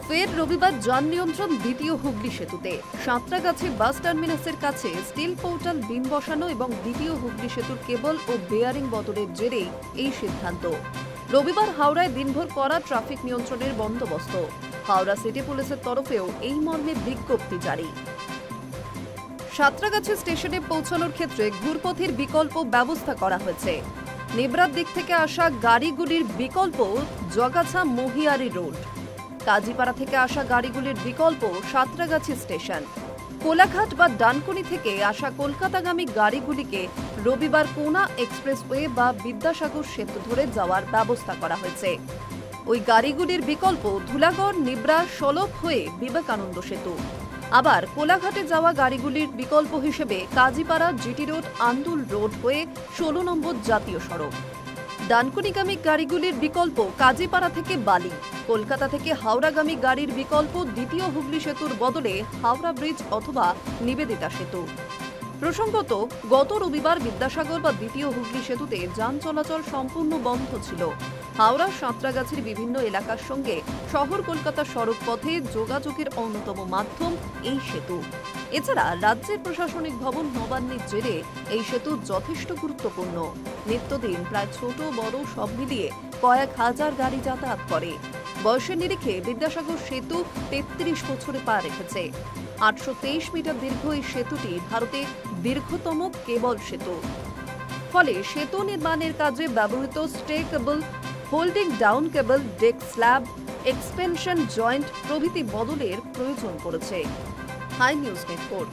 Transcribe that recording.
ফের রবিবার যান নিয়ন্ত্রণ দ্বিতীয় হুগলি সেতুতে। সাঁতরাগাছি বাস টার্মিনাসের কাছে স্টিল পোর্টাল বিম বসানো এবং দ্বিতীয় হুগলি সেতুর কেবল ও বেয়ারিং বদলের জেরেই এই সিদ্ধান্ত। রবিবার হাওড়ায় দিনভর কড়া ট্রাফিক নিয়ন্ত্রণের বন্দোবস্ত। হাওড়া সিটি পুলিশের তরফেও এই মর্মে বিজ্ঞপ্তি জারি। সাঁতরাগাছি স্টেশনে পৌঁছানোর ক্ষেত্রে ঘুরপথের বিকল্প ব্যবস্থা করা হয়েছে। নেবরার দিক থেকে আসা গাড়িগুলির বিকল্প জগাছা মহিয়ারি রোড, কাজীপাড়া থেকে আসা গাড়িগুলির বিকল্প সাঁতরাগাছি স্টেশন, কোলাঘাট বা ডানকুনি থেকে আসা কলকাতাগামী গাড়িগুলিকে রবিবার কোনা এক্সপ্রেসওয়ে বা বিদ্যাসাগর সেতু ধরে যাওয়ার ব্যবস্থা করা হয়েছে। ওই গাড়িগুলির বিকল্প ধুলাগড় নিবরা সলভ হয়ে বিবেকানন্দ সেতু। আবার কোলাঘাটে যাওয়া গাড়িগুলির বিকল্প হিসেবে Kazipara GT road Andul road হয়ে 16 নম্বর জাতীয় সড়ক। ডানকুনিগামী গাড়িগুলির বিকল্প কাজীপাড়া থেকে বালি, কলকাতা থেকে হাওড়াগামী গাড়ির বিকল্প দ্বিতীয় হুগলি সেতুর বদলে হাওড়া ব্রিজ অথবা নিবেদিতা সেতু। প্রসঙ্গত, গত রবিবার বিদ্যাসাগর বা দ্বিতীয় হুগলি সেতুতে যান চলাচল সম্পূর্ণ বন্ধ ছিল। হাওড়া সাঁতরাগাছির বিভিন্ন এলাকার সঙ্গে শহর কলকাতার সড়ক পথে যোগাযোগের অন্যতম মাধ্যম এই সেতু। এছাড়া রাজ্যের প্রশাসনিক ভবন নবান্নের জেরে এই সেতু যথেষ্ট গুরুত্বপূর্ণ। নিত্যদিন প্রায় ছোট বড় সব মিলিয়ে কয়েক হাজার গাড়ি যাতায়াত করে। বয়সের নিরিখে বিদ্যাসাগর সেতু 33 বছরে পা রেখেছে। 823 মিটার দীর্ঘ এই সেতুটি ভারতের দীর্ঘতম কেবল সেতু। ফলে সেতু নির্মাণের কাজে ব্যবহৃত stay cable, holding down cable, deck slab, expansion joint প্রভৃতি বদলের প্রয়োজন পড়েছে। High News network.